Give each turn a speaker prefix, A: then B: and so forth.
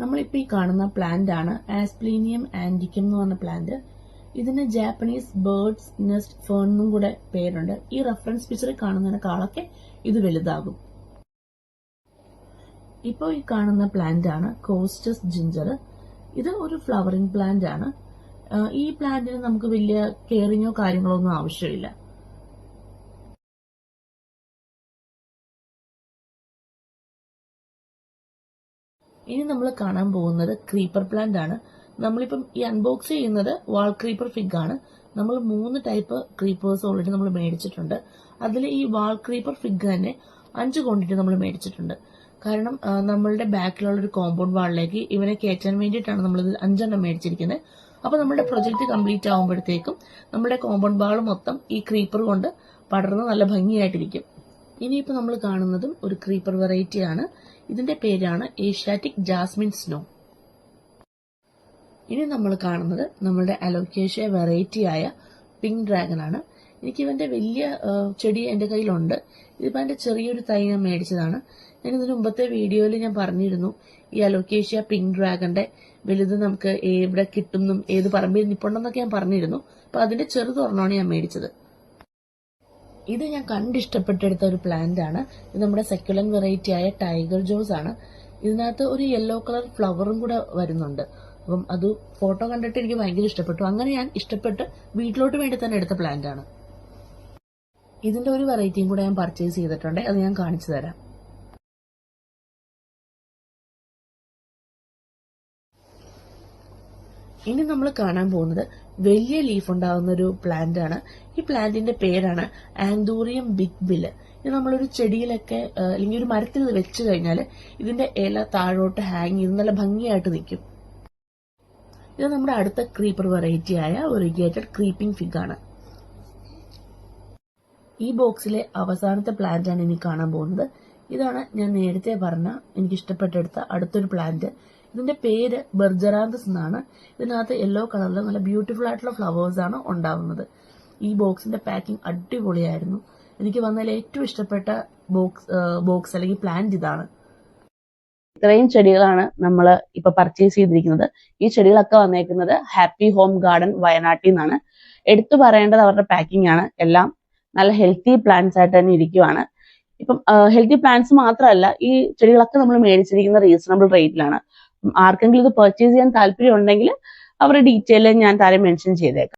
A: നമ്മളിപ്പോൾ ഈ കാണുന്ന പ്ലാന്റ് ആണ് ആസ്പ്ലീനിയം ആൻറ്റിക്കം എന്ന് പറഞ്ഞ പ്ലാന്റ്. ഇതിന് ജാപ്പനീസ് ബേർഡ്സ് നെസ്റ്റ് ഫേൺ എന്നും കൂടെ പേരുണ്ട്. ഈ റെഫറൻസ് പിക്ചറിൽ കാണുന്നതിനേക്കാളൊക്കെ ഇത് വലുതാകും. ഇപ്പോൾ ഈ കാണുന്ന പ്ലാന്റ് ആണ് കോസ്റ്റസ് ജിഞ്ചർ. ഇത് ഒരു ഫ്ലവറിംഗ് പ്ലാന്റ് ആണ്. ഈ പ്ലാന്റിന് നമുക്ക് വലിയ കെയറിങ്ങോ കാര്യങ്ങളോ ഒന്നും ആവശ്യമില്ല. ഇനി നമ്മൾ കാണാൻ പോകുന്നത് ക്രീപ്പർ പ്ലാന്റ് ആണ്. നമ്മളിപ്പം ഈ അൺബോക്സ് ചെയ്യുന്നത് വാൾ ക്രീപ്പർ ഫിഗ് ആണ്. നമ്മൾ 3 ടൈപ്പ് ക്രീപ്പേഴ്സ് ഓൾറെഡി നമ്മൾ മേടിച്ചിട്ടുണ്ട്. അതിൽ ഈ വാൾ ക്രീപ്പർ ഫിഗ് തന്നെ 5 ക്വാണ്ടിറ്റി നമ്മൾ മേടിച്ചിട്ടുണ്ട്. കാരണം നമ്മളുടെ ബാക്കിലുള്ള ഒരു കോമ്പൗണ്ട് വാളിലേക്ക് ഇവനെ കയറ്റാൻ വേണ്ടിയിട്ടാണ് നമ്മളിത് 5 മേടിച്ചിരിക്കുന്നത്. അപ്പോൾ നമ്മുടെ പ്രൊജക്ട് കംപ്ലീറ്റ് ആകുമ്പോഴത്തേക്കും നമ്മുടെ കോമ്പൗണ്ട് വാൾ മൊത്തം ഈ ക്രീപ്പർ കൊണ്ട് പടർന്ന് നല്ല ഭംഗിയായിട്ടിരിക്കും. ഇനിയിപ്പോൾ നമ്മൾ കാണുന്നതും ഒരു ക്രീപ്പർ വെറൈറ്റി ആണ്. ഇതിന്റെ പേരാണ് ഏഷ്യാറ്റിക് ജാസ്മിൻ സ്നോ. ഇനി നമ്മൾ കാണുന്നത് നമ്മളുടെ അലോക്കേഷ്യ വെറൈറ്റി ആയ പിങ്ക് ഡ്രാഗൺ ആണ്. എനിക്ക് ഇവന്റെ വലിയ ചെടി എന്റെ കയ്യിലുണ്ട്. ഇതിപ്പോ എന്റെ ചെറിയൊരു തൈ ഞാൻ മേടിച്ചതാണ്. ഞാൻ ഇതിന് മുമ്പത്തെ വീഡിയോയിൽ ഞാൻ പറഞ്ഞിരുന്നു ഈ അലോക്കേഷ്യ പിങ്ക് ഡ്രാഗന്റെ വലുത് നമുക്ക് എവിടെ കിട്ടുന്നും ഏത് പറമ്പിൽ നിപ്പുണ്ടെന്നൊക്കെ ഞാൻ പറഞ്ഞിരുന്നു. അപ്പൊ അതിന്റെ ചെറുതൊരെണ്ണമാണ് ഞാൻ മേടിച്ചത്. ഇത് ഞാൻ കണ്ടിഷ്ടപ്പെട്ടെടുത്ത ഒരു പ്ലാന്റ് ആണ്. ഇത് നമ്മുടെ സെക്യുലൻ വെറൈറ്റി ആയ ടൈഗർ ജോസ് ആണ്. ഇതിനകത്ത് ഒരു യെല്ലോ കളർ ഫ്ലവറും കൂടെ വരുന്നുണ്ട്. അപ്പം അത് ഫോട്ടോ കണ്ടിട്ട് എനിക്ക് ഭയങ്കര ഇഷ്ടപ്പെട്ടു. അങ്ങനെ ഞാൻ ഇഷ്ടപ്പെട്ട് വീട്ടിലോട്ട് വേണ്ടി തന്നെ എടുത്ത പ്ലാന്റ് ആണ്. ഇതിന്റെ ഒരു വെറൈറ്റിയും കൂടെ ഞാൻ പർച്ചേസ് ചെയ്തിട്ടുണ്ട്. അത് ഞാൻ കാണിച്ചു തരാം. ഇനി നമ്മൾ കാണാൻ പോകുന്നത് വലിയ ലീഫ് ഉണ്ടാകുന്ന ഒരു പ്ലാന്റ് ആണ്. ഈ പ്ലാന്റിന്റെ പേരാണ് ആന്തൂറിയം ബിഗ് ബില്ല്. ഇത് നമ്മളൊരു ചെടിയിലൊക്കെ അല്ലെങ്കിൽ ഒരു മരത്തിൽ ഇത് വെച്ച് കഴിഞ്ഞാൽ ഇതിന്റെ ഇല താഴോട്ട് ഹാങ് ചെയ്ത് നല്ല ഭംഗിയായിട്ട് നിൽക്കും. ഇത് നമ്മുടെ അടുത്ത ക്രീപ്പർ വെറൈറ്റി ആയ ഒറിഗേറ്റഡ് ക്രീപ്പിംഗ് ഫിഗ് ആണ്. ഈ ബോക്സിലെ അവസാനത്തെ പ്ലാന്റ് ആണ് ഇനി കാണാൻ പോകുന്നത്. ഇതാണ് ഞാൻ നേരത്തെ പറഞ്ഞ എനിക്ക് ഇഷ്ടപ്പെട്ടെടുത്ത അടുത്തൊരു പ്ലാന്റ്. ഇതിന്റെ പേര് ബെർജറാന്തസ് എന്നാണ്. ഇതിനകത്ത് യെല്ലോ കളറിൽ നല്ല ബ്യൂട്ടിഫുൾ ആയിട്ടുള്ള ഫ്ലവേഴ്സ് ആണ് ഉണ്ടാവുന്നത്. ഈ ബോക്സിന്റെ പാക്കിംഗ് അടിപൊളിയായിരുന്നു. എനിക്ക് വന്നതിൽ ഏറ്റവും ഇഷ്ടപ്പെട്ട ബോക്സ് അല്ലെങ്കിൽ പ്ലാന്റ് ഇതാണ്. ഇത്രയും ചെടികളാണ് നമ്മൾ ഇപ്പൊ പർച്ചേസ് ചെയ്തിരിക്കുന്നത്. ഈ ചെടികളൊക്കെ വന്നേക്കുന്നത് ഹാപ്പി ഹോം ഗാർഡൻ വയനാട്ടിൽ നിന്നാണ്. എടുത്തു പറയേണ്ടത് അവരുടെ പാക്കിംഗ് ആണ്. എല്ലാം നല്ല ഹെൽത്തി പ്ലാന്റ്സ് ആയിട്ട് തന്നെ ഇരിക്കുവാണ്. ഇപ്പം ഹെൽത്തി പ്ലാന്റ്സ് മാത്രമല്ല, ഈ ചെടികളൊക്കെ നമ്മൾ മേടിച്ചിരിക്കുന്ന റീസണബിൾ റേറ്റിലാണ്. ആർക്കെങ്കിലും ഇത് പർച്ചേസ് ചെയ്യാൻ താല്പര്യം ഉണ്ടെങ്കിൽ അവരുടെ ഡീറ്റെയിൽ ഞാൻ താരം മെൻഷൻ ചെയ്തേക്കാം.